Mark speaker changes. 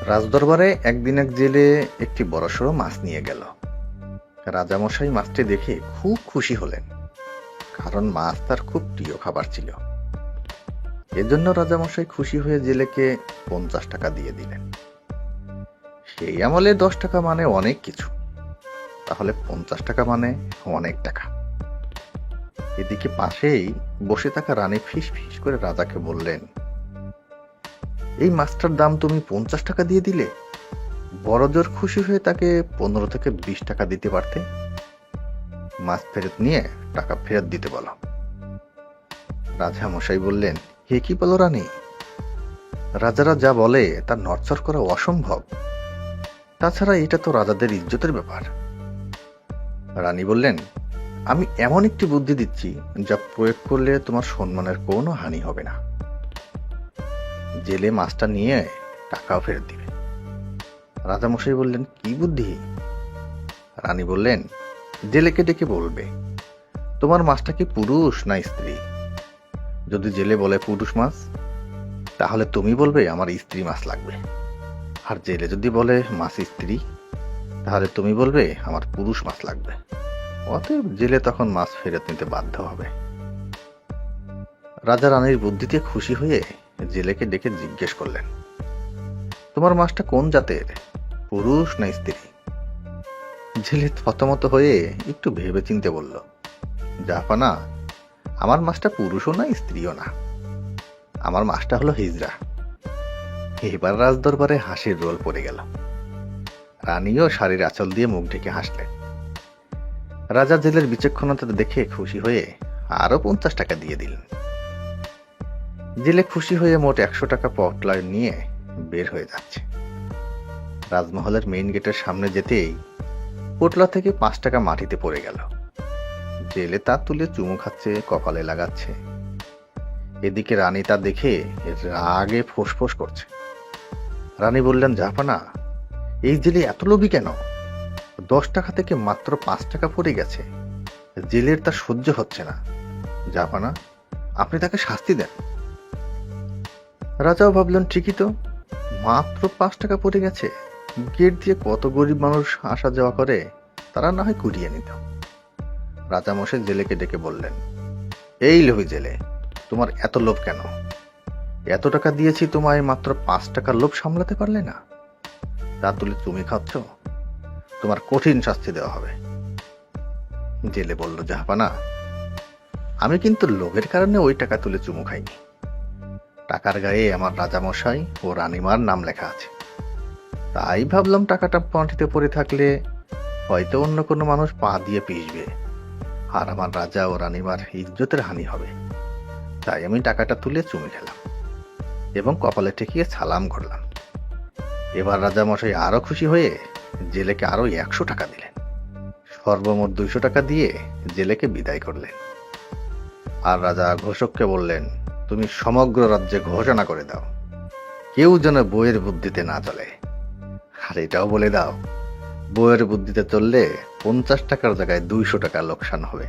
Speaker 1: রাজদরবারে একদিন এক জেলে একটি বড়সড় মাছ নিয়ে গেল। রাজামশাই মাছটি দেখে খুব খুশি হলেন, কারণ মাছ তার খুব প্রিয় খাবার ছিল। এজন্য রাজামশাই খুশি হয়ে জেলেকে 50 টাকা দিয়ে দিলেন। সেই আমলে 10 টাকা মানে অনেক কিছু, তাহলে 50 টাকা মানে অনেক টাকা। এদিকে পাশেই বসে থাকা রানী ফিস ফিস করে রাজাকে বললেন, এই মাছটার দাম তুমি 50 টাকা দিয়ে দিলে। বড়জোর খুশি হয়ে তাকে 15 থেকে 20 টাকা দিতে পারতে। মাছ ফেরত নিয়ে টাকা ফেরত দিতে বলো। রাজা মশাই বললেন, হে কি বলো রানী, রাজারা যা বলে তা নড়চড় করা অসম্ভব। তাছাড়া এটা তো রাজাদের ইজ্জতের ব্যাপার। রানী বললেন, আমি এমন একটি বুদ্ধি দিচ্ছি যা প্রয়োগ করলে তোমার সম্মানের কোনো হানি হবে না। জেলে মাছটা নিয়ে টাকাও ফেরত দিবে। রাজামশাই বললেন, কি বুদ্ধি? রানী বললেন, জেলেকে ডেকে বলবে, তোমার মাছটা কি পুরুষ না স্ত্রী? যদি জেলে বলে পুরুষ মাছ, তাহলে তুমি বলবে আমার স্ত্রী মাছ লাগবে। আর জেলে যদি বলে মাছ স্ত্রী, তাহলে তুমি বলবে আমার পুরুষ মাছ লাগবে। অতএব জেলে তখন মাছ ফেরত নিতে বাধ্য হবে। রাজা রানীর বুদ্ধিতে খুশি হয়ে জেলেকে ডেকে জিজ্ঞেস করলেন, তোমার মাছটা কোন জাতের, পুরুষ না স্ত্রী? জেলে থতমত হয়ে একটু ভেবে চিনতে বলল, জাহাপানা, আমার মাছটা পুরুষও না স্ত্রীও না, আমার মাছটা হলো হিজড়া। এবার রাজদরবারে হাসির রোল পড়ে গেল। রানীও শাড়ির আঁচল দিয়ে মুখ ঢেকে হাসলেন। রাজা জেলের বিচক্ষণতা দেখে খুশি হয়ে আরো 50 টাকা দিয়ে দিলেন। জেলে খুশি হয়ে মোট 100 টাকা পটলায় নিয়ে বের হয়ে যাচ্ছে। রাজমহলের মেইন গেটের সামনে যেতেই পোটলা থেকে 5 টাকা মাটিতে পড়ে গেল। জেলে তা তুলে চুমু খাচ্ছে, কপালে লাগাচ্ছে। এদিকে রানী তা দেখে রাগে ফোঁস করছে। রানী বললেন, জাহাপানা, এই জেলে এত লোভী কেন? 10 টাকা থেকে মাত্র 5 টাকা পড়ে গেছে। জেলের তা সহ্য হচ্ছে না। জাহাপানা, আপনি তাকে শাস্তি দেন। রাজাও ভাবলেন, ঠিকই তো, মাত্র 5 টাকা পড়ে গেছে। গেট দিয়ে কত গরিব মানুষ আসা যাওয়া করে, তারা না হয় কুড়িয়ে নিত। রাজামশাই জেলেকে ডেকে বললেন, এই লোভী জেলে, তোমার এত লোভ কেন? এত টাকা দিয়েছি তোমায়, মাত্র 5 টাকার লোভ সামলাতে পারলে না? তা তুলে তুমি খাচ্ছ, তোমার কঠিন শাস্তি দেওয়া হবে। জেলে বলল, জাহাপানা, আমি কিন্তু লোভের কারণে ওই টাকা তুলে চুমু খাইনি। টাকার গায়ে আমার রাজামশাই ও রানীমার নাম লেখা আছে, তাই ভাবলাম টাকাটা মাটিতে পড়ে থাকলে হয়তো অন্য কোনো মানুষ পা দিয়ে পিষবে, আর আমার রাজা ও রানীমার ইজ্জতের হানি হবে। তাই আমি টাকাটা তুলে চুমে খেলাম এবং কপালে ঠেকিয়ে সালাম করলাম। এবার রাজামশাই আরো খুশি হয়ে জেলেকে আরো 100 টাকা দিলেন। সর্বমোট 200 টাকা দিয়ে জেলেকে বিদায় করলেন। আর রাজা ঘোষককে বললেন, তুমি সমগ্র রাজ্যে ঘোষণা করে দাও, কেউ যেন বইয়ের বুদ্ধিতে না চলে। আর এটাও বলে দাও, বইয়ের বুদ্ধিতে চললে 50 টাকার জায়গায় 200 টাকা লোকসান হবে।